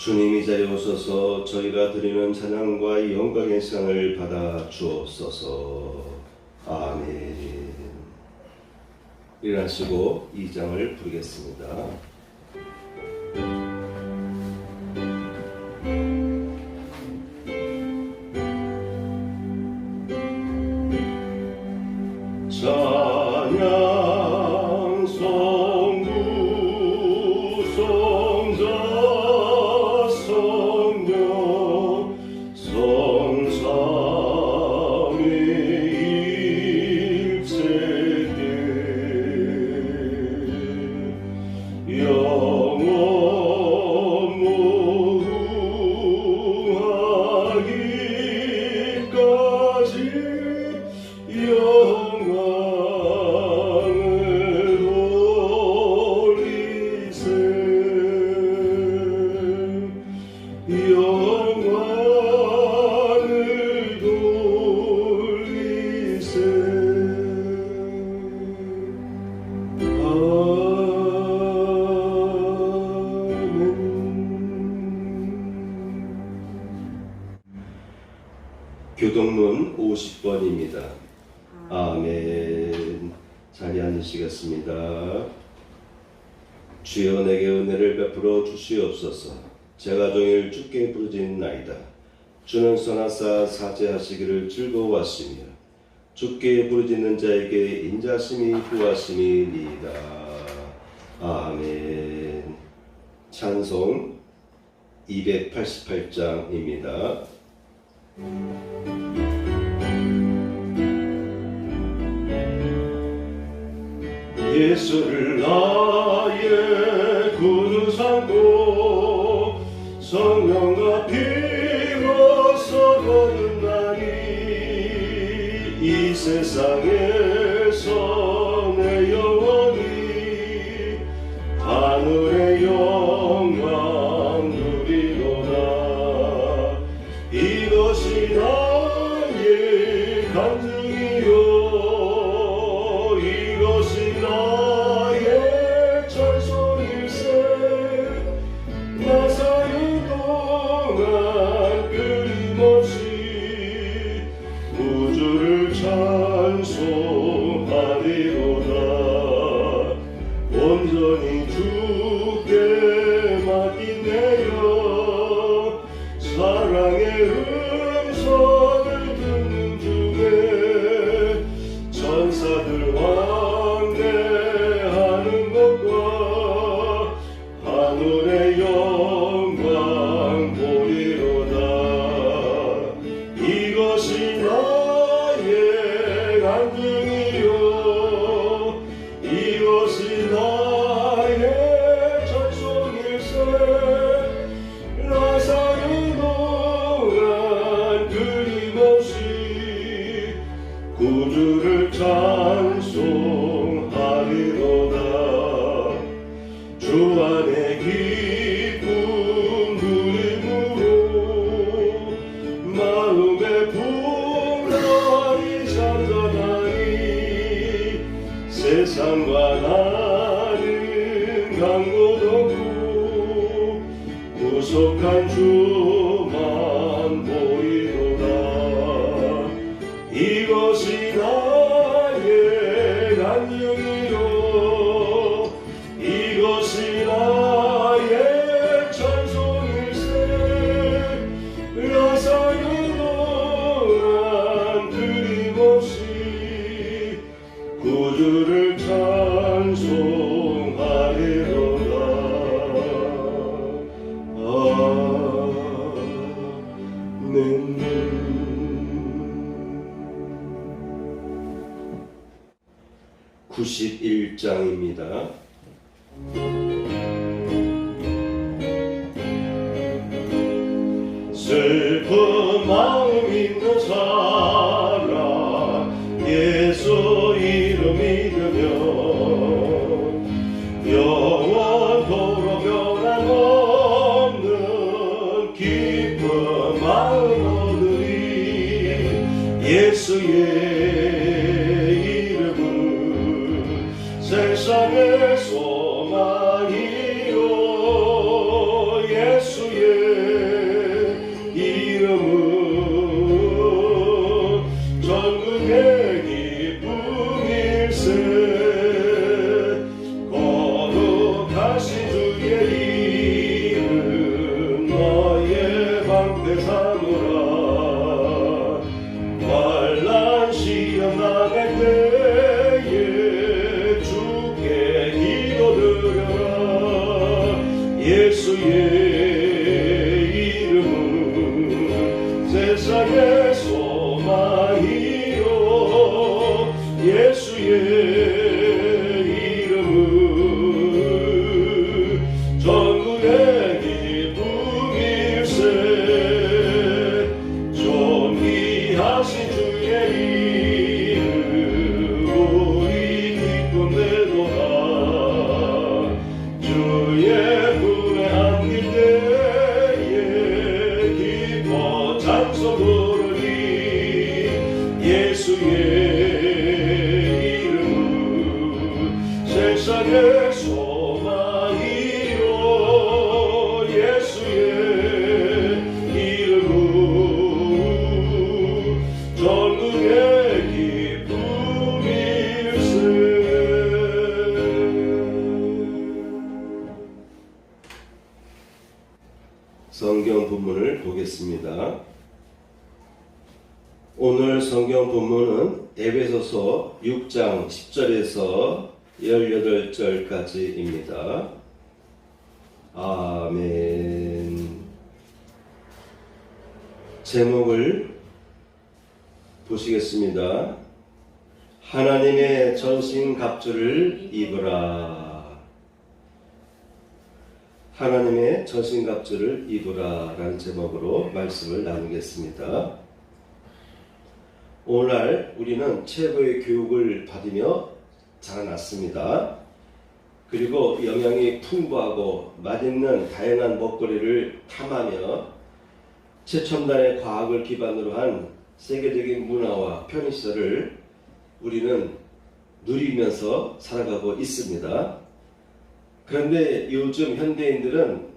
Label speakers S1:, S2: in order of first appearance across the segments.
S1: 주님 이 자리에 오셔서 저희가 드리는 찬양과 영광의 시간을 받아 주옵소서. 아멘. 일어나시고 2장을 부르겠습니다. 찬양 성부 성자 성령 성삼위 일체계 영원 무궁하기까지 영광을 돌리세 영광을 돌리세. 교동문 50번입니다. 아멘. 자리에 앉으시겠습니다. 주여 내게 은혜를 베풀어 주시옵소서. 제가 종일 주께 부르짖나이다. 주는 선하사 사죄하시기를 즐거워하시며 주께 부르짖는 자에게 인자심이 구하심이니이다. 아멘. 찬송 288장입니다. 예수를 나의 구주 삼고 성령과 피로써 거듭나니 이 세상에서 내 영혼이 하늘의 영광 누리도다. 이것이 나의 간증이요 이것이 나의 찬송일세. 나 사는 동안 끊임없이 우주를 찬송하리로다. 온전히 주께 맡기네요. 사랑의 음성을 듣는 중에 천사들 왕래하는 것과 하늘의 영광 보리로다. 이것이 나의 간증이요 이것이 나의 찬송일세. 나 사는 동안 끊임없이 구주를 찬송하리로다. 주 안에 기쁨 누림으로 마음의 풍랑이 잠잠하니 세상과 나는 강도 없고 구속한 주만 보이도다. 이것이 나의 간증이요 이것이 나의 찬송일세. 나 사는 동안 끊임없이 구주를 찬송하리로다. 아멘. 91장입니다. 슬픈 마음 있는 사람 예수 이름 믿으며 영원토록 변함없는 기쁜 마음 얻으리. 예수의 세상의 소망이요 예수의 예수의 이름은 세상의 소망이요 예수의 이름은 전국의 기쁨일세 존귀하신 주의 이름 우리 기쁨 내도다 주의 품에 안길 때에 기뻐 찬송 부르니 예수의 이름은 세상의 소망이요 예수의 이름은 전국의 기쁨일세. 성경 본문을 보겠습니다. 오늘 성경 본문은 에베소서 6장 10절에서 18절까지입니다. 아멘. 제목을 보시겠습니다. 하나님의 전신갑주를 입으라. 하나님의 전신갑주를 입으라 라는 제목으로 말씀을 나누겠습니다. 오늘날 우리는 최고의 교육을 받으며 자라났습니다. 그리고 영양이 풍부하고 맛있는 다양한 먹거리를 탐하며 최첨단의 과학을 기반으로 한 세계적인 문화와 편의시설을 우리는 누리면서 살아가고 있습니다. 그런데 요즘 현대인들은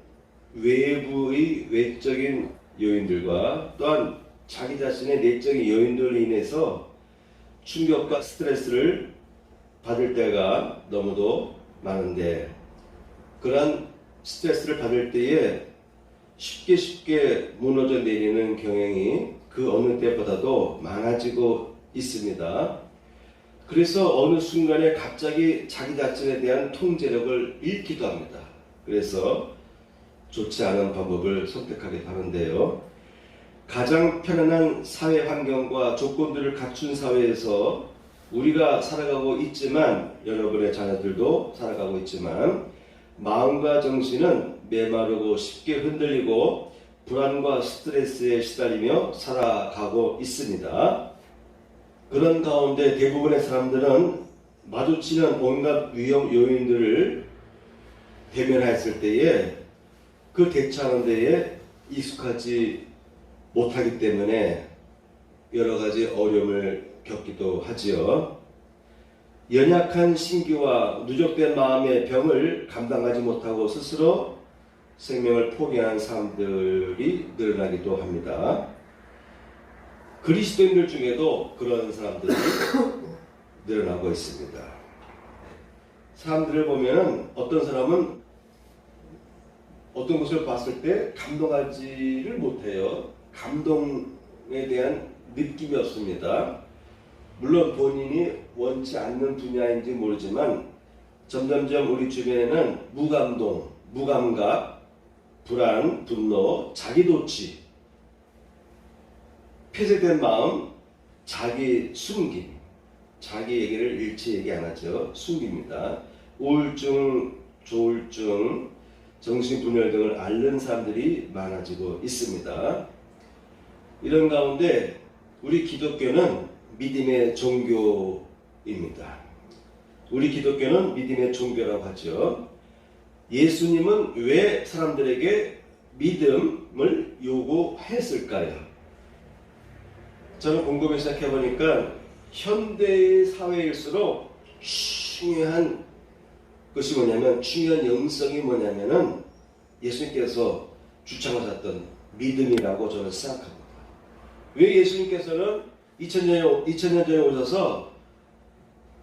S1: 외부의 외적인 요인들과 또한 자기 자신의 내적인 요인들로 인해서 충격과 스트레스를 받을 때가 너무도 많은데 그러한 스트레스를 받을 때에 쉽게 무너져 내리는 경향이 그 어느 때보다도 많아지고 있습니다. 그래서 어느 순간에 갑자기 자기 자신에 대한 통제력을 잃기도 합니다. 그래서 좋지 않은 방법을 선택하게 하는데요. 가장 편안한 사회 환경과 조건들을 갖춘 사회에서 우리가 살아가고 있지만 여러분의 자녀들도 살아가고 있지만 마음과 정신은 메마르고 쉽게 흔들리고 불안과 스트레스에 시달리며 살아가고 있습니다. 그런 가운데 대부분의 사람들은 마주치는 온갖 위험 요인들을 대면했을 때에 그 대처하는 데에 익숙하지 못하기 때문에 여러 가지 어려움을 겪기도 하지요. 연약한 신기와 누적된 마음의 병을 감당하지 못하고 스스로 생명을 포기하는 사람들이 늘어나기도 합니다. 그리스도인들 중에도 그런 사람들이 늘어나고 있습니다. 사람들을 보면 어떤 사람은 어떤 것을 봤을 때 감동하지를 못해요. 감동에 대한 느낌이 없습니다. 물론 본인이 원치 않는 분야인지 모르지만 점점점 우리 주변에는 무감동, 무감각, 불안, 분노, 자기도취, 폐쇄된 마음, 자기 숨김, 자기 얘기를 일체 얘기 안 하죠. 숨깁니다. 우울증, 조울증, 정신분열 등을 앓는 사람들이 많아지고 있습니다. 이런 가운데 우리 기독교는 믿음의 종교입니다. 우리 기독교는 믿음의 종교라고 하죠. 예수님은 왜 사람들에게 믿음을 요구했을까요? 저는 곰곰이 생각해보니까 현대의 사회일수록 중요한 것이 뭐냐면, 중요한 영성이 뭐냐면은 예수님께서 주창하셨던 믿음이라고 저는 생각합니다. 왜 예수님께서는 2000년 전에 오셔서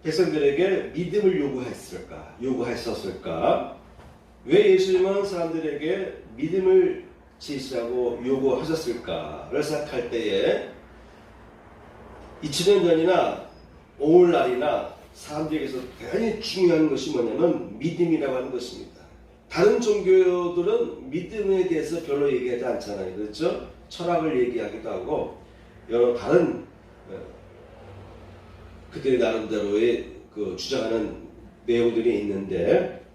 S1: 백성들에게 믿음을 요구했었을까? 왜 예수님은 사람들에게 믿음을 지시하고 요구하셨을까를 생각할 때에 2000년 전이나 오늘날이나 사람들에게서 대단히 중요한 것이 뭐냐면 믿음이라고 하는 것입니다. 다른 종교들은 믿음에 대해서 별로 얘기하지 않잖아요. 그렇죠? 철학을 얘기하기도 하고 여러 다른 그들의 나름대로의 그 주장하는 내용들이 있는데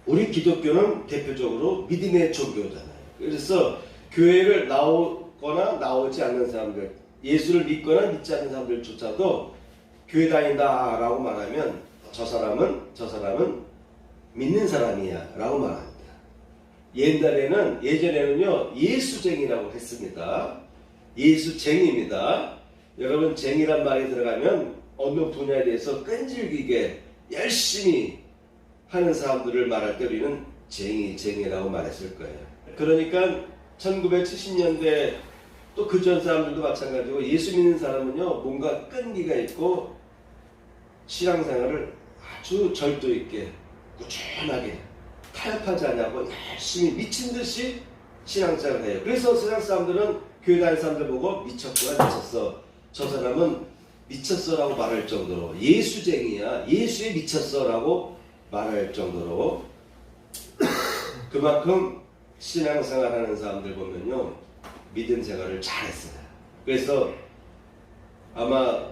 S1: 우리 기독교는 대표적으로 믿음의 종교잖아요. 그래서 교회를 나오거나 나오지 않는 사람들, 예수를 믿거나 믿지 않는 사람들조차도 교회 다닌다라고 말하면 저 사람은 믿는 사람이야 라고 말합니다. 예전에는요 예수쟁이라고 했습니다. 예수쟁이입니다. 여러분 쟁이란 말이 들어가면 어느 분야에 대해서 끈질기게 열심히 하는 사람들을 말할 때 우리는 쟁이라고 말했을 거예요. 그러니까 1970년대 또 그 전 사람들도 마찬가지고 예수 믿는 사람은요 뭔가 끈기가 있고 신앙생활을 아주 절도 있게 꾸준하게 타협하지 않냐고 열심히 미친 듯이 신앙생활을 해요. 그래서 세상 사람들은 교회 다니는 사람들 보고 미쳤구나 미쳤어. 저 사람은 미쳤어 라고 말할 정도로 예수쟁이야. 예수에 미쳤어 라고 말할 정도로 그만큼 신앙생활 하는 사람들 보면요 믿음 생활을 잘했어요. 그래서 아마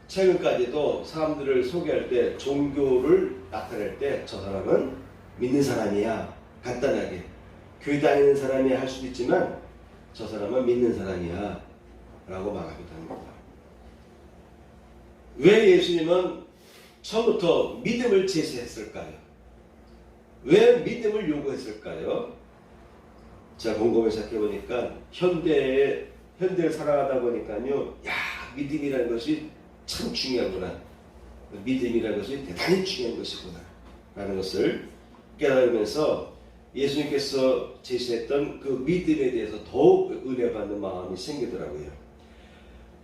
S1: 최근까지도 사람들을 소개할 때 종교를 나타낼 때 저 사람은 믿는 사람이야. 간단하게 교회 다니는 사람이 할 수도 있지만 저 사람은 믿는 사람이야 라고 말하기도 합니다. 왜 예수님은 처음부터 믿음을 제시했을까요? 왜 믿음을 요구했을까요? 제가 곰곰이 생각해보니까 현대를 살아가다 보니까요 믿음이라는 것이 참 중요하구나. 믿음이라는 것이 대단히 중요한 것이구나 라는 것을 깨달으면서 예수님께서 제시했던 그 믿음에 대해서 더욱 은혜받는 마음이 생기더라고요.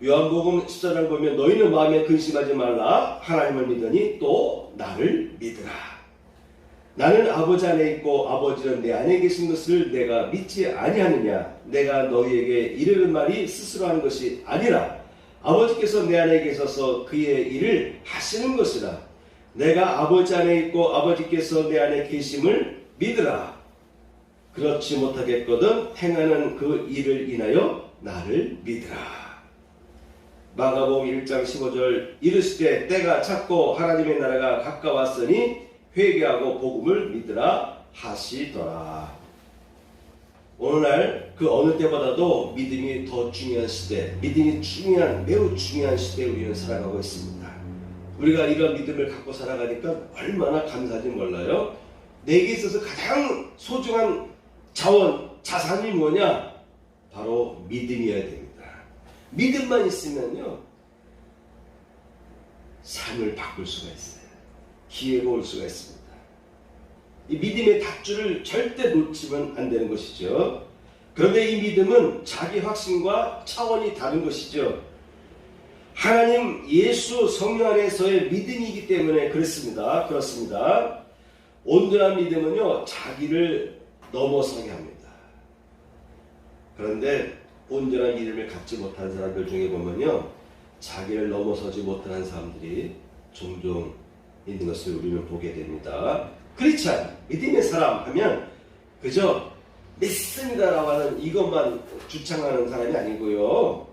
S1: 요한복음 14장 보면 너희는 마음에 근심하지 말라. 하나님을 믿으니 또 나를 믿으라. 나는 아버지 안에 있고 아버지는 내 안에 계신 것을 내가 믿지 아니하느냐. 내가 너희에게 이르는 말이 스스로 하는 것이 아니라 아버지께서 내 안에 계셔서 그의 일을 하시는 것이라. 내가 아버지 안에 있고 아버지께서 내 안에 계심을 믿으라. 그렇지 못하겠거든 행하는 그 일을 인하여 나를 믿으라. 마가복음 1장 15절 이르시되 때가 찼고 하나님의 나라가 가까웠으니 회개하고 복음을 믿으라 하시더라. 오늘날 그 어느 때보다도 믿음이 더 중요한 시대, 믿음이 매우 중요한 시대에 우리는 살아가고 있습니다. 우리가 이런 믿음을 갖고 살아가니까 얼마나 감사한지 몰라요. 내게 있어서 가장 소중한 자산이 뭐냐? 바로 믿음이어야 됩니다. 믿음만 있으면요 삶을 바꿀 수가 있어요. 기회가 올 수가 있습니다. 이 믿음의 닷줄을 절대 놓치면 안 되는 것이죠. 그런데 이 믿음은 자기 확신과 차원이 다른 것이죠. 하나님, 예수, 성령 안에서의 믿음이기 때문에 그렇습니다. 온전한 믿음은요 자기를 넘어서게 합니다. 그런데 온전한 믿음을 갖지 못한 사람들 중에 보면요 자기를 넘어서지 못하는 사람들이 종종 있는 것을 우리는 보게 됩니다. 크리스찬, 믿음의 사람 하면 그저 믿습니다라고 하는 이것만 주창하는 사람이 아니고요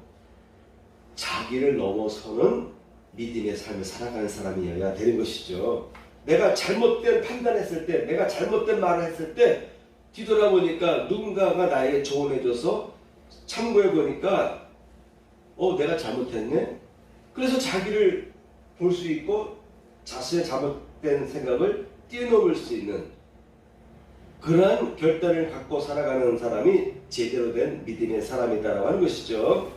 S1: 자기를 넘어서는 믿음의 삶을 살아가는 사람이어야 되는 것이죠. 내가 잘못된 판단했을 때, 내가 잘못된 말을 했을 때 뒤돌아보니까 누군가가 나에게 조언해줘서 참고해보니까 내가 잘못했네? 그래서 자기를 볼 수 있고 자신의 잘못된 생각을 뛰어넘을 수 있는 그러한 결단을 갖고 살아가는 사람이 제대로 된 믿음의 사람이다라고 하는 것이죠.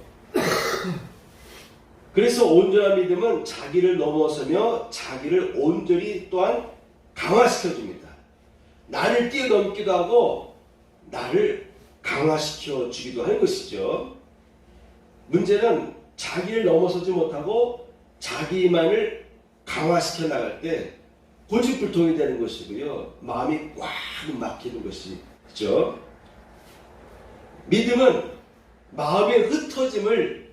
S1: 그래서 온전한 믿음은 자기를 넘어서며 자기를 온전히 또한 강화시켜줍니다. 나를 뛰어넘기도 하고 나를 강화시켜 주기도 하는 것이죠. 문제는 자기를 넘어서지 못하고 자기만을 강화시켜 나갈 때 고집불통이 되는 것이고요. 마음이 꽉 막히는 것이죠. 믿음은 마음의 흩어짐을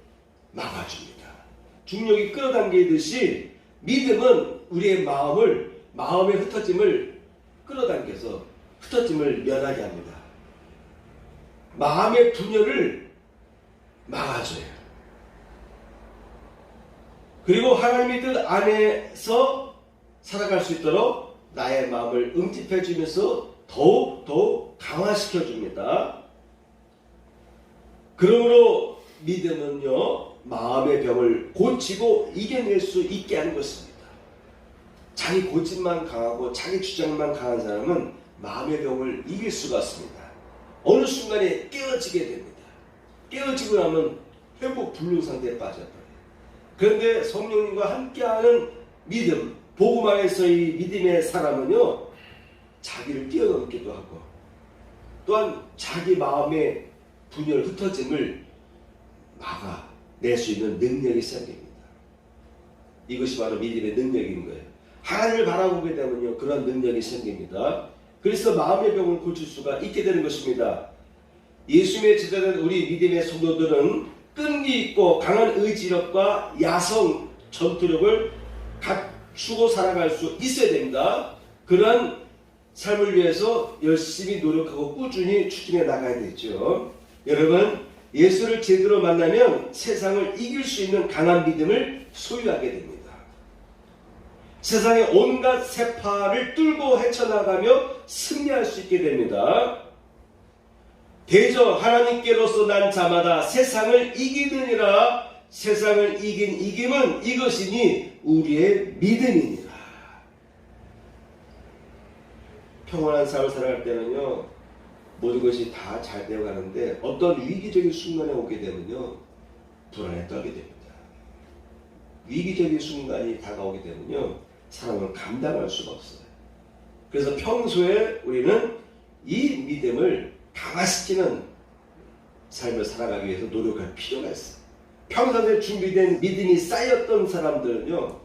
S1: 막아줍니다. 중력이 끌어당기듯이 믿음은 우리의 마음의 흩어짐을 끌어당겨서 흩어짐을 면하게 합니다. 마음의 분열을 막아줘요. 그리고 하나님의 뜻 안에서 살아갈 수 있도록 나의 마음을 응집해 주면서 더욱 강화시켜 줍니다. 그러므로 믿음은요, 마음의 병을 고치고 이겨낼 수 있게 하는 것입니다. 자기 고집만 강하고 자기 주장만 강한 사람은 마음의 병을 이길 수가 없습니다. 어느 순간에 깨어지게 됩니다. 깨어지고 나면 회복 불능 상태에 빠져버려요. 그런데 성령님과 함께하는 믿음, 복음 안에서의 믿음의 사람은요, 자기를 뛰어넘기도 하고 또한 자기 마음의 분열, 흩어짐을 막아낼 수 있는 능력이 생깁니다. 이것이 바로 믿음의 능력인 거예요. 하나님을 바라보게 되면요, 그런 능력이 생깁니다. 그래서 마음의 병을 고칠 수가 있게 되는 것입니다. 예수님의 제자된 우리 믿음의 성도들은 끈기 있고 강한 의지력과 야성, 전투력을 갖추고 살아갈 수 있어야 됩니다. 그런 삶을 위해서 열심히 노력하고 꾸준히 추진해 나가야 되죠. 여러분, 예수를 제대로 만나면 세상을 이길 수 있는 강한 믿음을 소유하게 됩니다. 세상의 온갖 세파를 뚫고 헤쳐나가며 승리할 수 있게 됩니다. 대저 하나님께로서 난 자마다 세상을 이기느니라. 세상을 이긴 이김은 이것이니 우리의 믿음이니라. 평온한 삶을 살아갈 때는요, 모든 것이 다 잘 되어가는데 어떤 위기적인 순간에 오게 되면요, 불안에 떨게 됩니다. 위기적인 순간이 다가오게 되면요, 사람은 감당할 수가 없어요. 그래서 평소에 우리는 이 믿음을 강화시키는 삶을 살아가기 위해서 노력할 필요가 있어요. 평상시에 준비된 믿음이 쌓였던 사람들은요,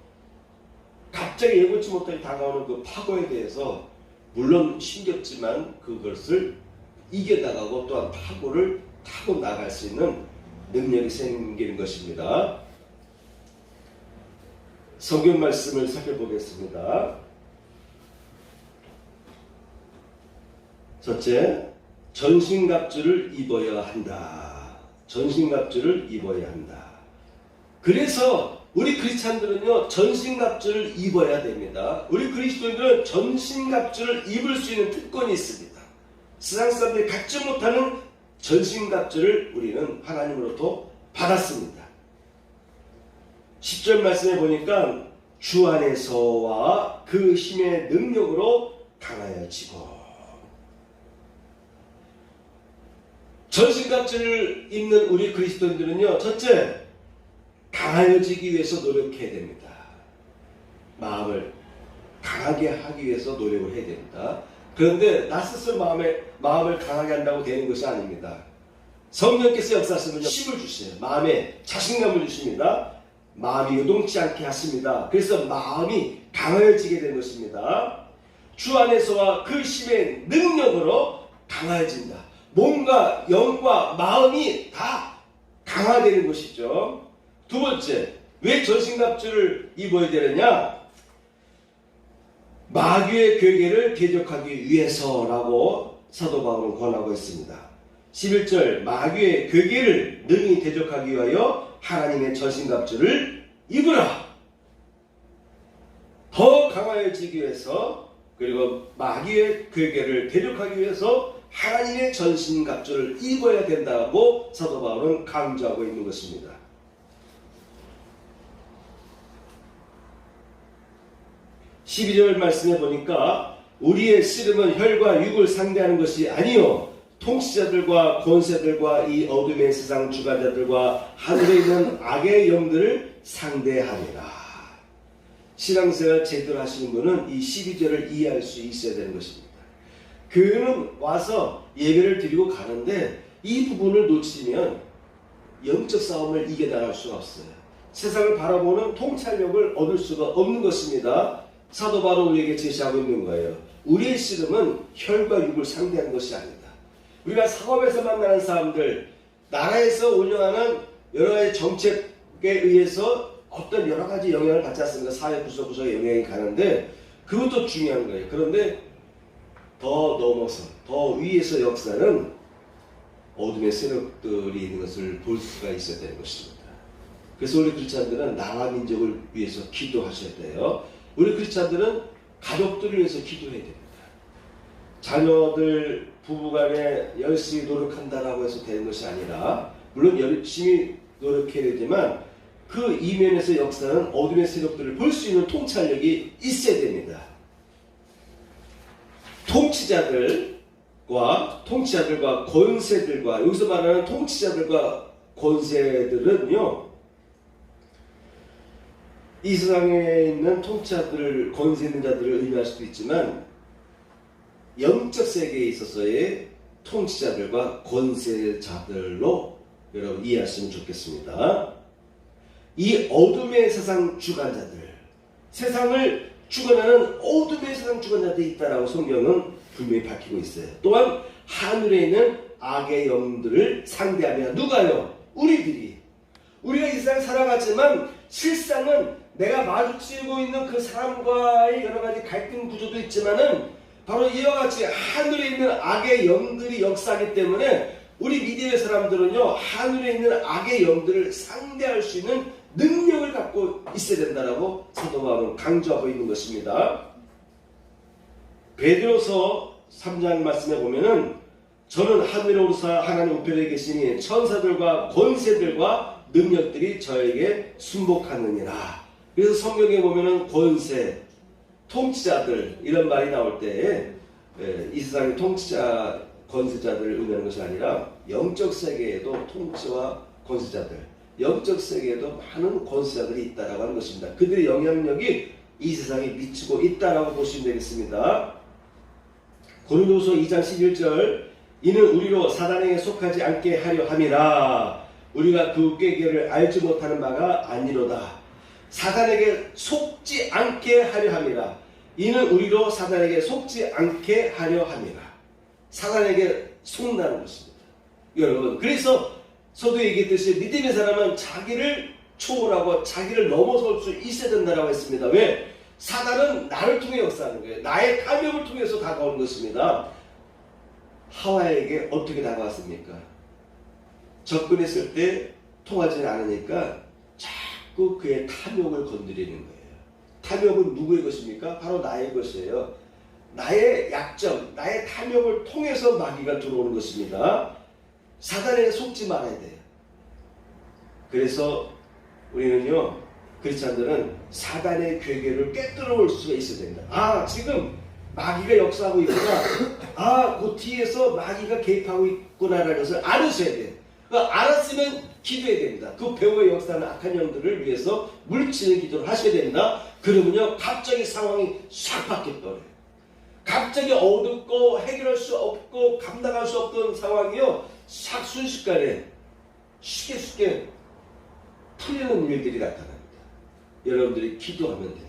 S1: 갑자기 예고치 못하게 다가오는 그 파고에 대해서 물론 힘겹지만 그것을 이겨나가고 또한 파고를 타고 나갈 수 있는 능력이 생기는 것입니다. 성경 말씀을 살펴보겠습니다. 첫째, 전신갑주를 입어야 한다. 전신갑주를 입어야 한다. 그래서 우리 크리스찬들은요, 전신갑주를 입어야 됩니다. 우리 그리스도인들은 전신갑주를 입을 수 있는 특권이 있습니다. 세상 사람들이 갖지 못하는 전신갑주를 우리는 하나님으로부터 받았습니다. 10절 말씀에 보니까 주 안에서와 그 힘의 능력으로 강하여지고, 전신갑주를 입는 우리 그리스도인들은요, 첫째, 강하여지기 위해서 노력해야 됩니다. 마음을 강하게 하기 위해서 노력을 해야 됩니다. 그런데 나 스스로 마음을 강하게 한다고 되는 것이 아닙니다. 성령께서 역사하시면 힘을 주세요. 마음에 자신감을 주십니다. 마음이 요동치 않게 하십니다. 그래서 마음이 강하여지게 되는 것입니다. 주 안에서와 그 힘의 능력으로 강하여진다. 몸과 영과 마음이 다 강화되는 것이죠. 두 번째, 왜 전신갑주를 입어야 되느냐? 마귀의 괴계를 대적하기 위해서라고 사도 바울은 권하고 있습니다. 11절, 마귀의 괴계를 능히 대적하기 위하여 하나님의 전신갑주를 입으라. 더 강화해지기 위해서, 그리고 마귀의 괴계를 대적하기 위해서 하나님의 전신갑주를 입어야 된다고 사도 바울은 강조하고 있는 것입니다. 12절 말씀해 보니까 우리의 씨름은 혈과 육을 상대하는 것이 아니요 통치자들과 권세들과 이 어둠의 세상 주관자들과 하늘에 있는 악의 영들을 상대하리라. 신앙생활 제대로 하시는 분은 이 12절을 이해할 수 있어야 되는 것입니다. 교회는 와서 예배를 드리고 가는데 이 부분을 놓치면 영적 싸움을 이겨나갈 수가 없어요. 세상을 바라보는 통찰력을 얻을 수가 없는 것입니다. 사도 바로 우리에게 제시하고 있는 거예요. 우리의 씨름은 혈과 육을 상대하는 것이 아니다. 우리가 사업에서 만나는 사람들, 나라에서 운영하는 여러 가지 정책에 의해서 어떤 여러 가지 영향을 받지 않습니까? 사회 구석구석에 영향이 가는데 그것도 중요한 거예요. 그런데 더 넘어서 더 위에서 역사는 어둠의 세력들이 있는 것을 볼 수가 있어야 되는 것입니다. 그래서 우리 크리스찬들은 나라 민족을 위해서 기도하셔야 돼요. 우리 크리스찬들은 가족들을 위해서 기도해야 됩니다. 자녀들 부부간에 열심히 노력한다라고 해서 되는 것이 아니라, 물론 열심히 노력해야 되지만 그 이면에서 역사는 어둠의 세력들을 볼 수 있는 통찰력이 있어야 됩니다. 통치자들과 권세들과, 여기서 말하는 통치자들과 권세들은요, 이 세상에 있는 통치자들, 권세 있는 자들을 의미할 수도 있지만 영적 세계에 있어서의 통치자들과 권세자들로 여러분 이해하시면 좋겠습니다. 이 어둠의 세상 주관자들, 세상을 주관하는 어둠의 세상 주관자들이 있다라고 성경은 분명히 밝히고 있어요. 또한 하늘에 있는 악의 영들을 상대하며, 누가요? 우리들이. 우리가 이 세상 살아갔지만 실상은 내가 마주치고 있는 그 사람과의 여러 가지 갈등 구조도 있지만은 바로 이와 같이 하늘에 있는 악의 영들이 역사하기 때문에 우리 믿음의 사람들은요, 하늘에 있는 악의 영들을 상대할 수 있는 능력을 갖고 있어야 된다라고 사도 바울은 강조하고 있는 것입니다. 베드로서 3장 말씀에 보면은 저는 하늘에 오르사 하나님 우편에 계시니 천사들과 권세들과 능력들이 저에게 순복하느니라. 그래서 성경에 보면은 권세, 통치자들 이런 말이 나올 때에 이 세상의 통치자, 권세자들을 의미하는 것이 아니라 영적 세계에도 통치와 권세자들, 영적 세계에도 많은 권세자들이 있다라고 하는 것입니다. 그들의 영향력이 이 세상에 미치고 있다라고 보시면 되겠습니다. 고린도후서 2장 11절, 이는 우리로 사단에게 속하지 않게 하려 함이라. 우리가 그 꾀결을 알지 못하는 바가 아니로다. 사단에게 속지 않게 하려 함이라. 이는 우리로 사단에게 속지 않게 하려 함이라. 사단에게 속나는 것입니다. 여러분, 그래서 저도 얘기했듯이 믿음의 사람은 자기를 초월하고 자기를 넘어설 수 있어야 된다고 했습니다. 왜? 사단은 나를 통해 역사하는 거예요. 나의 탐욕을 통해서 다가오는 것입니다. 하와에게 어떻게 다가왔습니까? 접근했을 때 통하지 않으니까 자꾸 그의 탐욕을 건드리는 거예요. 탐욕은 누구의 것입니까? 바로 나의 것이에요. 나의 약점, 나의 탐욕을 통해서 마귀가 들어오는 것입니다. 사단에 속지 말아야 돼요. 그래서 우리는요, 크리스찬들은 사단의 괴계를 꿰뚫어 올 수가 있어야 됩니다. 지금 마귀가 역사하고 있구나. 그 뒤에서 마귀가 개입하고 있구나라는 것을 알으셔야 돼요. 알았으면 기도해야 됩니다. 그 배후의 역사하는 악한 영들을 위해서 물리치는 기도를 하셔야 됩니다. 그러면요, 갑자기 상황이 싹 바뀌어버려요. 갑자기 어둡고 해결할 수 없고 감당할 수 없던 상황이요, 싹 순식간에 쉽게 풀리는 일들이 나타납니다. 여러분들이 기도하면 됩니다.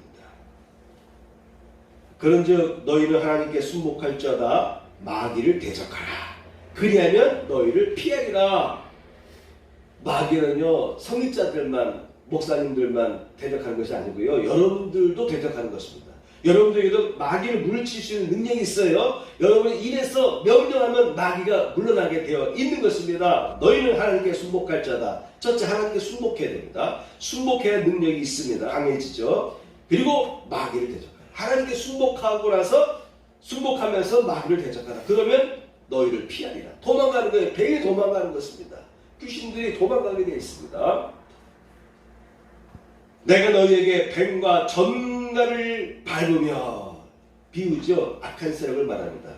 S1: 그런즉 너희는 하나님께 순복할지어다 마귀를 대적하라. 그리하면 너희를 피하리라. 마귀는요, 성직자들만, 목사님들만 대적하는 것이 아니고요, 여러분들도 대적하는 것입니다. 여러분들에게도 마귀를 물리칠 수 있는 능력이 있어요. 여러분이 이래서 명령하면 마귀가 물러나게 되어 있는 것입니다. 너희는 하나님께 순복할 자다. 첫째, 하나님께 순복해야 됩니다. 순복해야 능력이 있습니다. 강해지죠. 그리고 마귀를 대적하라. 하나님께 순복하고 나서 순복하면서 마귀를 대적하라. 그러면 너희를 피하리라. 도망가는 거예요. 뱀이 도망가는 것입니다. 귀신들이 도망가게 되어 있습니다. 내가 너희에게 뱀과 전갈을 밟으며, 비유죠. 악한 세력을 말합니다.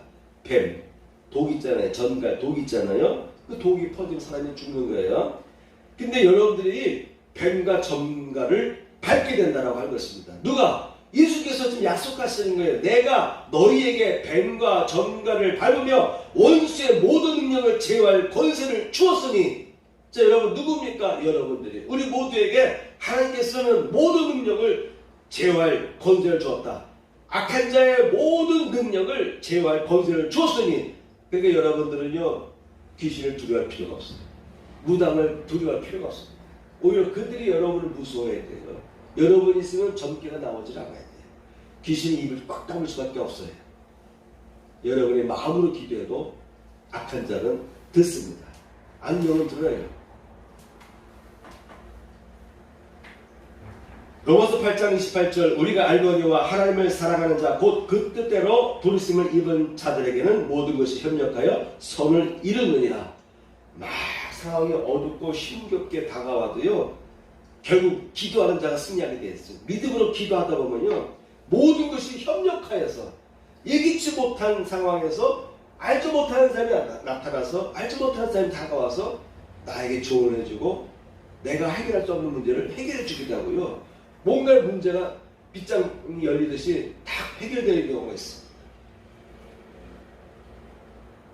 S1: 뱀, 독 있잖아요. 전갈, 독 있잖아요. 그 독이 퍼지면 사람이 죽는 거예요. 근데 여러분들이 뱀과 전갈을 밟게 된다라고 하는 것입니다. 누가? 예수께서 지금 약속하시는 거예요. 내가 너희에게 뱀과 전갈을 밟으며 원수의 모든 능력을 제어할 권세를 주었으니. 자, 여러분 누굽니까? 여러분들이. 우리 모두에게 하나님께서는 모든 능력을 제어할 권세를 주었다. 악한 자의 모든 능력을 제어할 권세를 주었으니. 그러니까 여러분들은요, 귀신을 두려워할 필요가 없어요. 무당을 두려워할 필요가 없습니다. 오히려 그들이 여러분을 무서워해야 돼요. 여러분이 있으면 전기가 나오질 않아야 돼요. 귀신이 입을 꽉 다물 수밖에 없어요. 여러분의 마음으로 기도해도 악한 자는 듣습니다. 악령은 들어요. 로마서 8장 28절 우리가 알거니와 하나님을 사랑하는 자 곧 그 뜻대로 부르심을 입은 자들에게는 모든 것이 협력하여 선을 이루느니라. 막 상황이 어둡고 힘겹게 다가와도요 결국 기도하는 자가 승리하게 되어 있어요. 믿음으로 기도하다 보면요 모든 것이 협력하여서 예기치 못한 상황에서 알지 못하는 사람이 나타나서 알지 못하는 사람이 다가와서 나에게 조언을 해주고 내가 해결할 수 없는 문제를 해결해 주기도 하고요. 뭔가 문제가 빗장이 열리듯이 딱 해결되는 경우가 있습니다.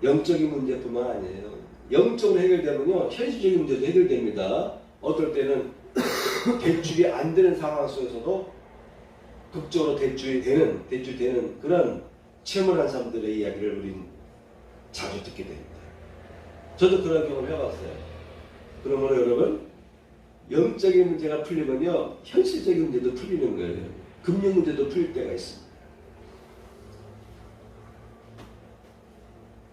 S1: 영적인 문제뿐만 아니에요. 영적으로 해결되면요 현실적인 문제도 해결됩니다. 어떨 때는 대출이 안 되는 상황 속에서도 극적으로 대출이 되는 그런 체험을 한 사람들의 이야기를 우린 자주 듣게 됩니다. 저도 그런 경험을 해봤어요. 그러므로 여러분 영적인 문제가 풀리면요 현실적인 문제도 풀리는 거예요. 금융 문제도 풀릴 때가 있습니다.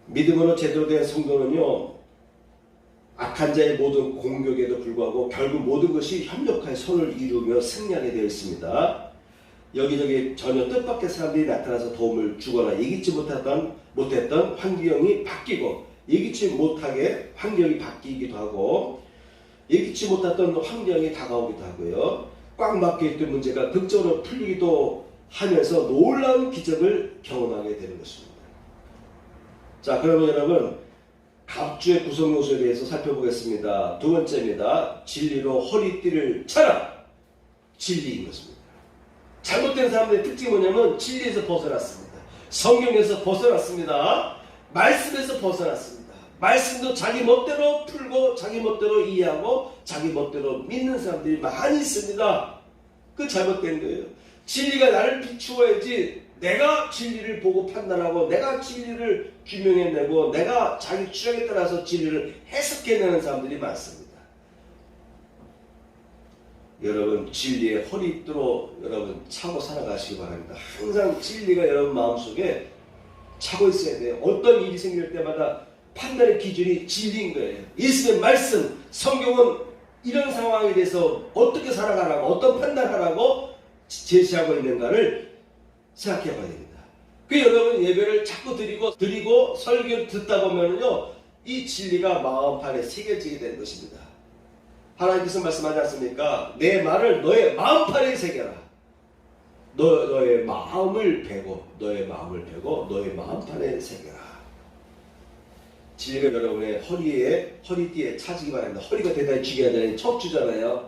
S1: 믿음으로 제대로 된 성도는요 악한 자의 모든 공격에도 불구하고 결국 모든 것이 협력하여 선을 이루며 승리하게 되어 있습니다. 여기저기 전혀 뜻밖의 사람들이 나타나서 도움을 주거나 예기치 못했던 환경이 바뀌고 예기치 못하게 환경이 바뀌기도 하고 예기치 못했던 환경이 다가오기도 하고요. 꽉 막혀있던 문제가 극적으로 풀리기도 하면서 놀라운 기적을 경험하게 되는 것입니다. 자, 그러면 여러분 갑주의 구성 요소에 대해서 살펴보겠습니다. 두 번째입니다. 진리로 허리띠를 차라. 진리인 것입니다. 잘못된 사람들의 특징이 뭐냐면 진리에서 벗어났습니다. 성경에서 벗어났습니다. 말씀에서 벗어났습니다. 말씀도 자기 멋대로 풀고 자기 멋대로 이해하고 자기 멋대로 믿는 사람들이 많이 있습니다. 그 잘못된 거예요. 진리가 나를 비추어야지 내가 진리를 보고 판단하고 내가 진리를 규명해내고 내가 자기 취향에 따라서 진리를 해석해내는 사람들이 많습니다. 여러분 진리의 허리띠로 여러분 차고 살아가시기 바랍니다. 항상 진리가 여러분 마음속에 차고 있어야 돼요. 어떤 일이 생길 때마다 판단의 기준이 진리인 거예요. 예수의 말씀, 성경은 이런 상황에 대해서 어떻게 살아가라고 어떤 판단하라고 제시하고 있는가를 생각해 봐야 됩니다. 그 여러분 예배를 자꾸 드리고 설교를 듣다 보면요 이 진리가 마음판에 새겨지게 되는 것입니다. 하나님께서 말씀하지 않습니까? 내 말을 너의 마음판에 새겨라. 너의 마음을 베고 너의 마음판에 새겨라. 진리가 여러분의 허리띠에 차지기 바랍니다. 허리가 대단히 중요하잖아요. 척추잖아요.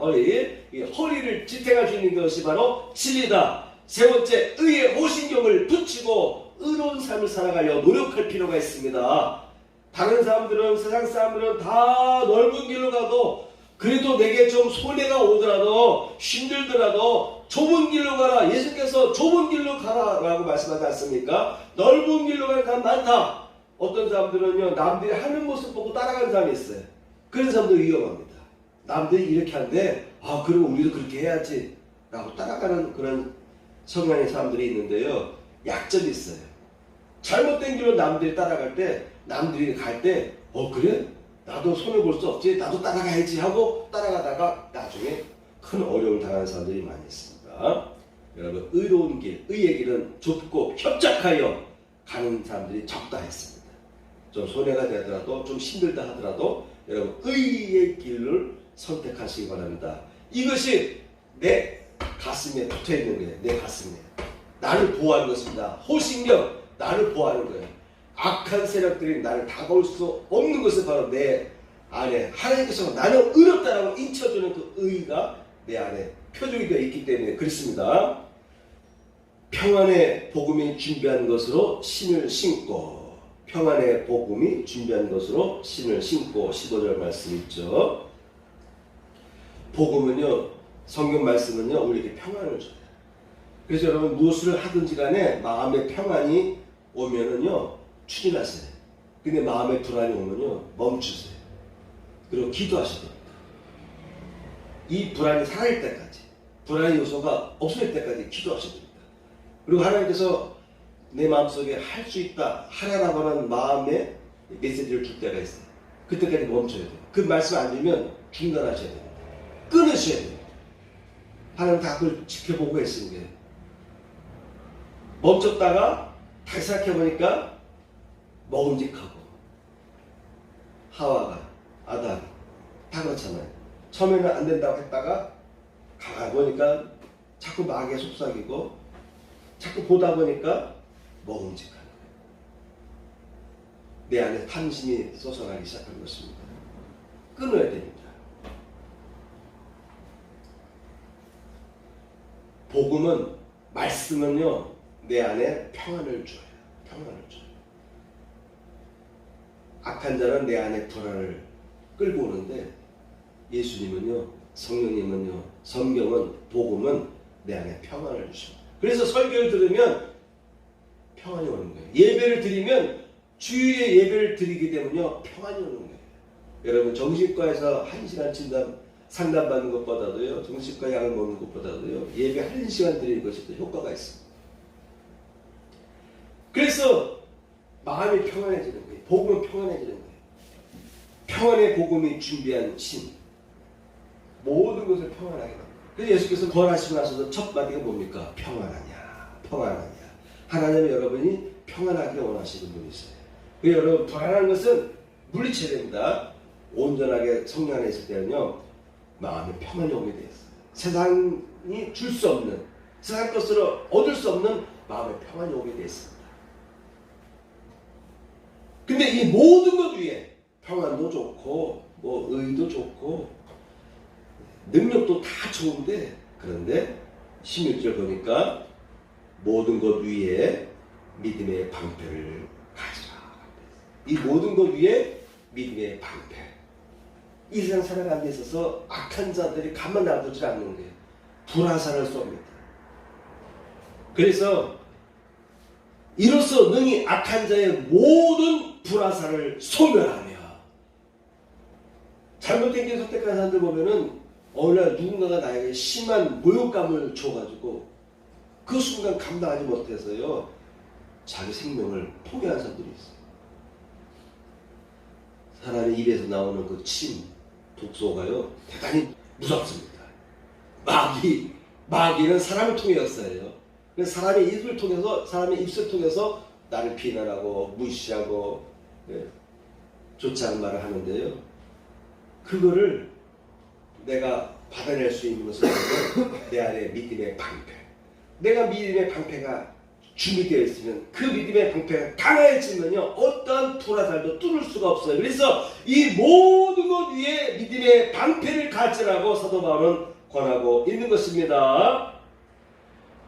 S1: 허리를 지탱할 수 있는 것이 바로 진리다. 세 번째, 의의 호신경을 붙이고 의로운 삶을 살아가려 노력할 필요가 있습니다. 다른 사람들은 세상 사람들은 다 넓은 길로 가도 그래도 내게 좀 손해가 오더라도 힘들더라도 좁은 길로 가라. 예수께서 좁은 길로 가라라고 말씀하지 않습니까? 넓은 길로 가는 사람 많다. 어떤 사람들은요 남들이 하는 모습 보고 따라가는 사람이 있어요. 그런 사람도 위험합니다. 남들이 이렇게 하는데 그럼 우리도 그렇게 해야지 라고 따라가는 그런 성향의 사람들이 있는데요. 약점이 있어요. 잘못된 길로 남들이 따라갈 때 남들이 갈 때 그래? 나도 손해볼 수 없지 나도 따라가야지 하고 따라가다가 나중에 큰 어려움을 당하는 사람들이 많이 있습니다. 여러분 의로운 길, 의의 길은 좁고 협착하여 가는 사람들이 적다 했습니다. 좀 손해가 되더라도 좀 힘들다 하더라도 여러분 의의 길을 선택하시기 바랍니다. 이것이 내 가슴에 붙어있는 거예요. 내 가슴에 나를 보호하는 것입니다. 호신경 나를 보호하는 거예요. 악한 세력들이 나를 다가올 수 없는 것은 바로 내 안에 하나님께서 나는 의롭다라고 인쳐주는 그 의가 내 안에 표적이 되어 있기 때문에 그렇습니다. 평안의 복음이 준비한 것으로 신을 신고 평안의 복음이 준비한 것으로 신을 신고 15절 말씀 있죠. 복음은요 성경 말씀은요 우리에게 평안을 줘요. 그래서 여러분 무엇을 하든지 간에 마음의 평안이 오면은요 추진하세요. 근데 마음의 불안이 오면요 멈추세요. 그리고 기도하셔야 됩니다. 이 불안이 사라질 때까지 불안의 요소가 없어질 때까지 기도하셔야 됩니다. 그리고 하나님께서 내 마음속에 할 수 있다 하라라고 하는 마음의 메시지를 줄 때가 있어요. 그때까지 멈춰야 돼요. 그 말씀 안 주면 중단하셔야 돼요. 끊으셔야 돼요. 하나님 다 그걸 지켜보고 계시는 거예요. 멈췄다가 다시 생각해보니까 먹음직하고 하와가 아담 다 그렇잖아요. 처음에는 안 된다고 했다가 가보니까 자꾸 마귀에 속삭이고 자꾸 보다 보니까 먹음직한 거예요. 내 안에 탐심이 솟아나기 시작한 것입니다. 끊어야 됩니다. 복음은, 말씀은요, 내 안에 평안을 줘요. 평안을 줘요. 악한 자는 내 안에 불안을 끌고 오는데, 예수님은요, 성령님은요, 성경은, 복음은 내 안에 평안을 주십니다. 그래서 설교를 들으면 평안이 오는 거예요. 예배를 드리면 주일에 예배를 드리기 때문에 평안이 오는 거예요. 여러분, 정신과에서 1시간 상담받는 것보다도요, 정신과 약을 먹는 것보다도요, 예배 1시간 드리는 것이 더 효과가 있습니다. 그래서 마음이 평안해지는 거예요. 복음은 평안해지는 거예요. 평안의 복음이 준비한 신, 모든 것을 평안하게 합니다. 그래서 예수께서 권하시고 나서도 첫 마디가 뭡니까? 평안하냐, 평안하냐. 하나님은 여러분이 평안하기를 원하시는 분이세요. 그래서 여러분, 불안한 것은 물리쳐야 됩니다. 온전하게 성령 안에 있을 때는요, 마음에 평안이 오게 되어 있어요. 세상이 줄 수 없는, 세상 것으로 얻을 수 없는 마음에 평안이 오게 되어 있습니다. 근데 이 모든 것 위에 평안도 좋고 의도 좋고 능력도 다 좋은데, 그런데 16절 보니까 모든 것 위에 믿음의 방패를 가지라. 이 모든 것 위에 믿음의 방패. 이 세상 살아가는 데 있어서 악한 자들이 가만 놔두지 않는 거예요. 불화살을 쏩니다. 그래서 이로써 능히 악한 자의 모든 불화살을 소멸하며, 잘못된 길 선택한 사람들 보면은 어느 날 누군가가 나에게 심한 모욕감을 줘가지고 그 순간 감당하지 못해서요, 자기 생명을 포기한 사람들이 있어요. 사람의 입에서 나오는 그 침, 독소가요, 대단히 무섭습니다. 마귀는 사람을 통해 역사해요. 그래서 사람의 입을 통해서, 사람의 입술을 통해서 나를 비난하고 무시하고 좋지 않은 말을 하는데요. 그거를 내가 받아낼 수 있는 것은 내 안에 믿음의 방패. 내가 믿음의 방패가 준비되어 있으면, 그 믿음의 방패가 강해지면요, 어떠한 불화살도 뚫을 수가 없어요. 그래서 이 모든 것 위에 믿음의 방패를 가지라고 사도 바울은 권하고 있는 것입니다.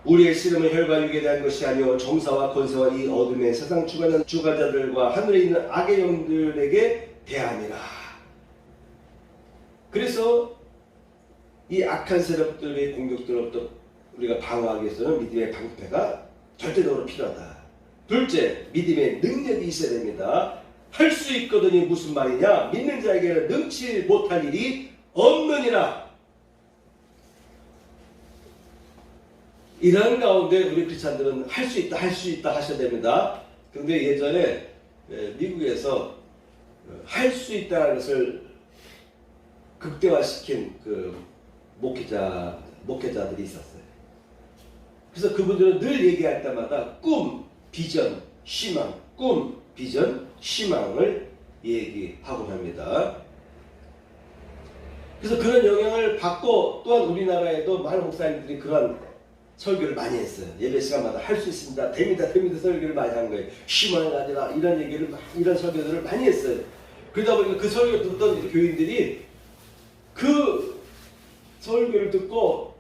S1: 우리의 씨름은 혈과 육에 대한 것이 아니요 정사와 권세와 이 어둠의 세상 주관자들과 하늘에 있는 악의 영들에게 대함이라. 그래서 이 악한 세력들의 공격들로부터 우리가 방어하기 위해서는 믿음의 방패가 절대적으로 필요하다. 둘째, 믿음의 능력이 있어야 됩니다. 할 수 있거든이 무슨 말이냐? 믿는 자에게는 능치 못할 일이 없느니라. 이런 가운데 우리 크리스찬들은 할 수 있다, 할 수 있다 하셔야 됩니다. 그런데 예전에 미국에서 할 수 있다는 것을 극대화시킨 그 목회자들이 있었어요. 그래서 그분들은 늘 얘기할 때마다 꿈, 비전, 희망, 꿈, 비전, 희망을 얘기하곤 합니다. 그래서 그런 영향을 받고, 또한 우리나라에도 많은 목사님들이 그런 설교를 많이 했어요. 예배 시간마다 할 수 있습니다, 됩니다, 됩니다 설교를 많이 한 거예요. 희망을 가지라, 이런 얘기를, 이런 설교들을 많이 했어요. 그러다 보니까 그 설교 듣던 교인들이 그 설교를 듣고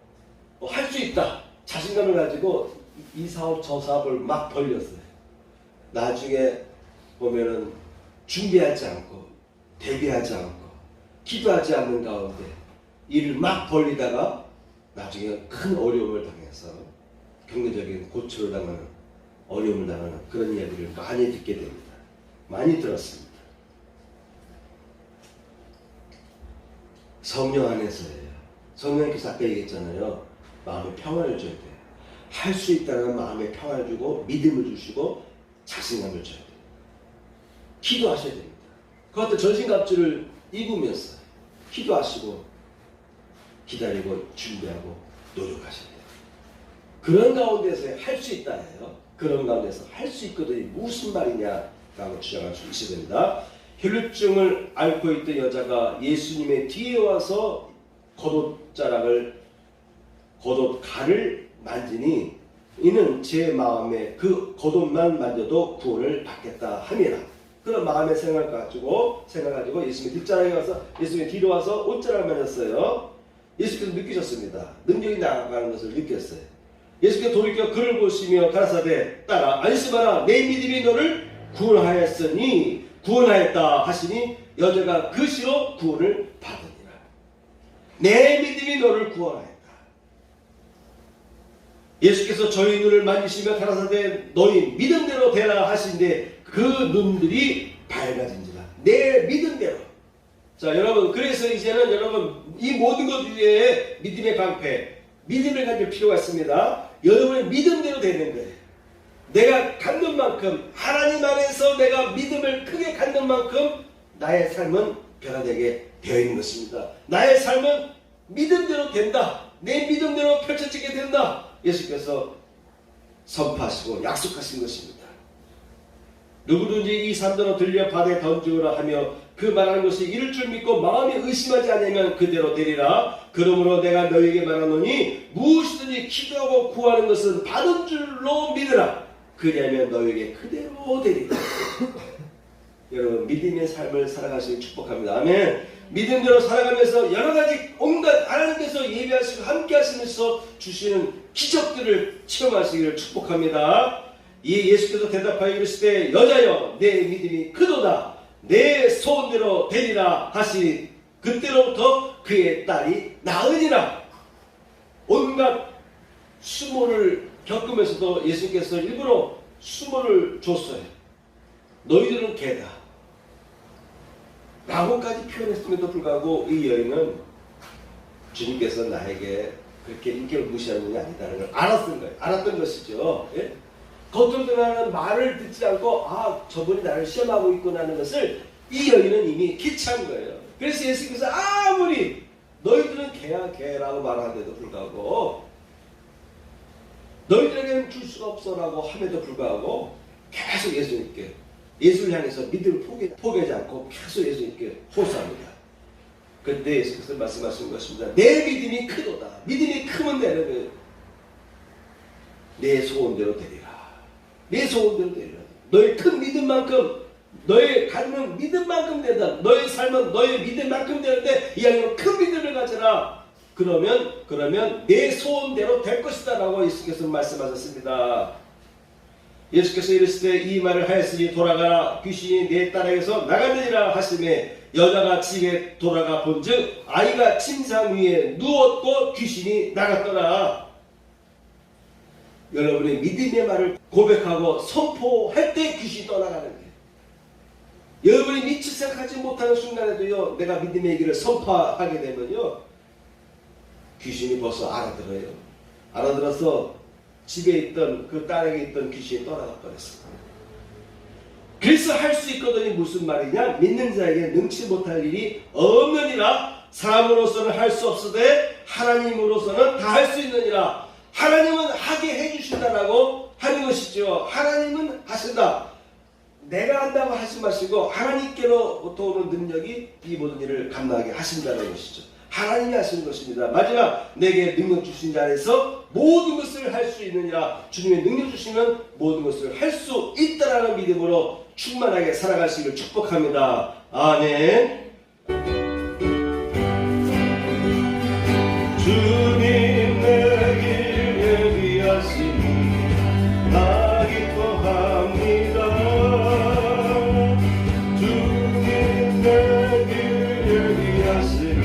S1: 할 수 있다, 자신감을 가지고 이 사업 저 사업을 막 벌렸어요. 나중에 보면은 준비하지 않고 대비하지 않고 기도하지 않는 가운데 일을 막 벌리다가 나중에 큰 어려움을 당해서 경제적인 고초를 당하는, 어려움을 당하는 그런 이야기를 많이 듣게 됩니다. 많이 들었습니다. 성령 안에서예요. 성령께서 아까 얘기했잖아요. 마음에 평안을 줘야 돼요. 할 수 있다는 마음의 평안을 주고 믿음을 주시고 자신감을 줘야 돼요. 기도하셔야 됩니다. 그것도 전신갑주를 입으면서 기도하시고 기다리고 준비하고 노력하셔야 돼요. 그런 가운데서 할 수 있다 해요. 그런 가운데서 할 수 있거든요. 무슨 말이냐라고 주장할 수 있어야 됩니다. 혈루증을 앓고 있던 여자가 예수님의 뒤에 와서 겉옷가를 만지니 이는 제 마음에 그 겉옷만 만져도 구원을 받겠다 함이라. 그런 마음의 생각을 가지고 예수님의 뒷자락에 와서 예수님의 뒤로 와서 옷자락을 만졌어요. 예수께서 느끼셨습니다. 능력이 나가는 것을 느꼈어요. 예수께서 돌이켜 그를 보시며 가라사대 따라 안심하라 내 믿음이 너를 구원하였다 하시니 여자가 그 시로 구원을 받으니라. 내 믿음이 너를 구원하였다. 예수께서 저희 눈을 만지시며 가라사대 너희 믿음대로 되라 하시는데 그 눈들이 밝아진지라. 내 믿음대로. 자 여러분, 그래서 이제는 여러분 이 모든 것 위에 믿음의 방패, 믿음을 가질 필요가 있습니다. 여러분의 믿음대로 되는 거예요. 내가 갖는 만큼, 하나님 안에서 내가 믿음을 크게 갖는 만큼 나의 삶은 변화되게 되어 있는 것입니다. 나의 삶은 믿음대로 된다. 내 믿음대로 펼쳐지게 된다. 예수께서 선포하시고 약속하신 것입니다. 누구든지 이 산더러 들려 바다에 던지오라 하며 그 말하는 것이 이를 줄 믿고 마음에 의심하지 않으면 그대로 되리라. 그러므로 내가 너에게 말하노니 무엇이든지 기도하고 구하는 것은 받은 줄로 믿으라. 그리하면 너에게 그대로 되리라. 여러분, 믿음의 삶을 살아가시길 축복합니다. 아멘. 믿음대로 살아가면서 여러가지 온갖 하나님께서 예배하시고 함께 하시면서 주시는 기적들을 체험하시기를 축복합니다. 이 예수께서 대답하여 이르시되 여자여 내 믿음이 크도다. 내 소원대로 되리라 하시니 그때로부터 그의 딸이 나으니라. 온갖 수모를 겪으면서도 예수께서 일부러 수모를 줬어요. 너희들은 개다 라고까지 표현했음에도 불구하고 이 여인은 주님께서 나에게 그렇게 인격을 무시하는 게 아니다는 걸 알았던 것이죠. 예? 겉으로 드러나는 말을 듣지 않고 저분이 나를 시험하고 있구나 하는 것을 이 여인은 이미 기치한 거예요. 그래서 예수께서 아무리 너희들은 개야 개라고 말하는데도 불구하고 너희들에게는 줄 수가 없어라고 함에도 불구하고 계속 예수를 향해서 믿음을 포기하지 않고 계속 예수님께 호소합니다. 그때 예수께서 말씀하신 것입니다. 내 믿음이 크도다. 믿음이 크면 되는 내 소원대로 되리라. 내 소원대로 되리라. 너의 큰 믿음만큼, 너의 갖는 믿음만큼 된다. 너의 삶은 너의 믿음만큼 되는데 이 안에는 큰 믿음을 가져라. 그러면 내 소원대로 될 것이다 라고 예수께서 말씀하셨습니다. 예수께서 이르시되 이 말을 하였으니 돌아가라. 귀신이 내 딸에게서 나가느니라 하시매 여자가 집에 돌아가 본즉 아이가 침상 위에 누웠고 귀신이 나갔더라. 여러분의 믿음의 말을 고백하고 선포할 때 귀신이 떠나가는 거예요. 여러분이 미처 생각하지 못하는 순간에도요, 내가 믿음의 얘기를 선포하게 되면요, 귀신이 벌써 알아들어요. 알아들어서 집에 있던 그 딸에게 있던 귀신이 떠나가 버렸습니다. 그래서 할 수 있거든요. 무슨 말이냐? 믿는 자에게 능치 못할 일이 없느니라. 사람으로서는 할 수 없으되 하나님으로서는 다 할 수 있느니라. 하나님은 하게 해주신다라고 하는 것이죠. 하나님은 하신다. 내가 한다고 하지 마시고 하나님께로부터 오는 능력이 이 모든 일을 감당하게 하신다는 것이죠. 하나님이 하시는 것입니다. 마지막 내게 능력 주신 자 안에서 모든 것을 할 수 있느니라. 주님의 능력 주시면 모든 것을 할 수 있다라는 믿음으로 충만하게 살아가시기를 축복합니다. 아멘. 주님 내 길 예비하시니 나 기뻐합니다. 주님 내 길 예비하시니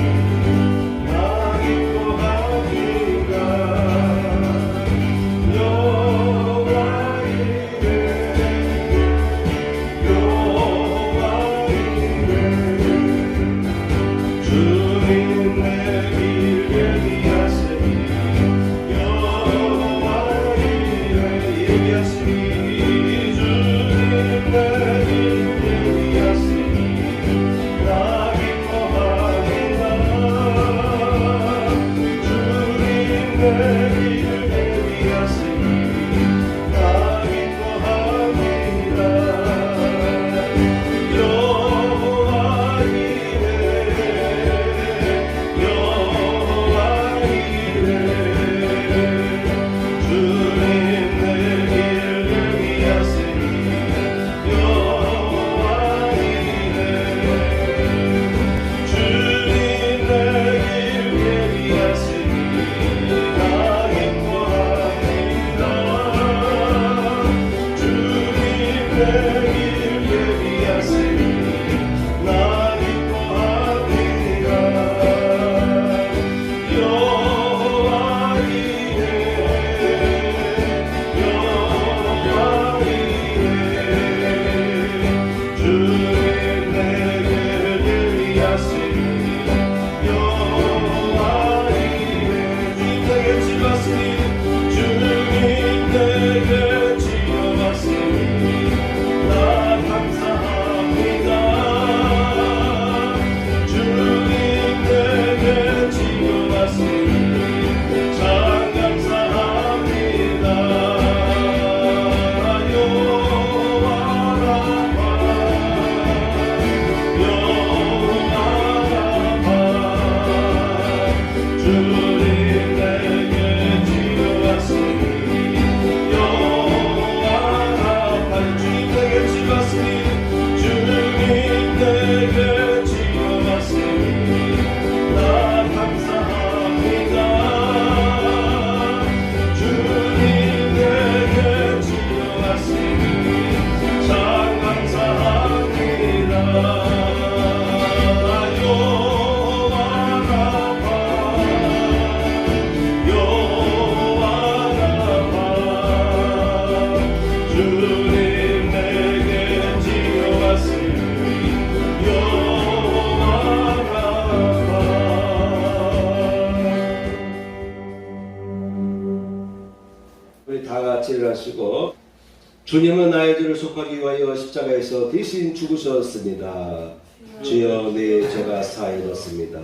S1: 주님은 나의 죄를 속하기 위하여 십자가에서 대신 죽으셨습니다. 주여 내 죄가 사해졌습니다.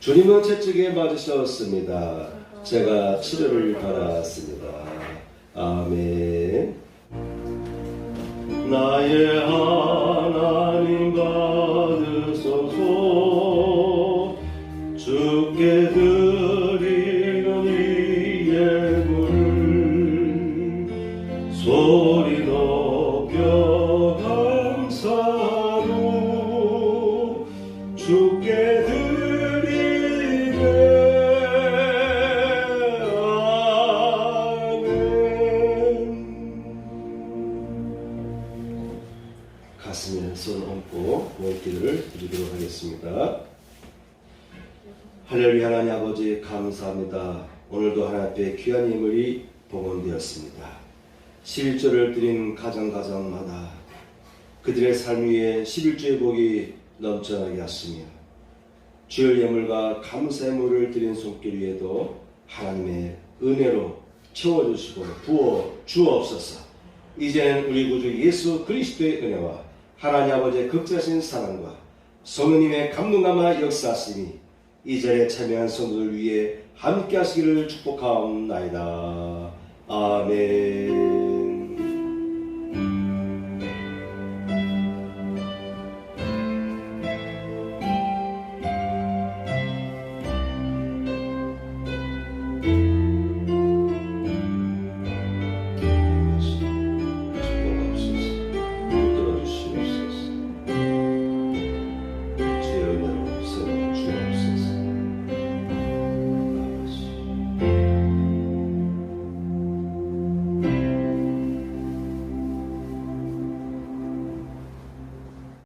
S1: 주님은 채찍에 맞으셨습니다. 제가 치료를 받았습니다. 아멘. 나의 하나님 받으소서. 주께 드리는 이 예물 소리 높여 감사로 주께 드리네. 아멘. 가슴에 손 얹고 기도를 드리도록 하겠습니다. 할렐루야. 하나님 아버지 감사합니다. 오늘도 하나님 앞에 귀한 예물이 봉헌되었습니다. 11조를 드린 가정마다 그들의 삶 위에 11조의 복이 넘쳐나게 하시며 주의 예물과 감사의 물을 드린 손길 위에도 하나님의 은혜로 채워주시고 부어 주옵소서. 이제는 우리 구주 예수 그리스도의 은혜와 하나님 아버지의 극자신 사랑과 성령님의 감동감화 역사하심이 이 자리에 참여한 성도들 위해 함께 하시기를 축복하옵나이다. 아멘.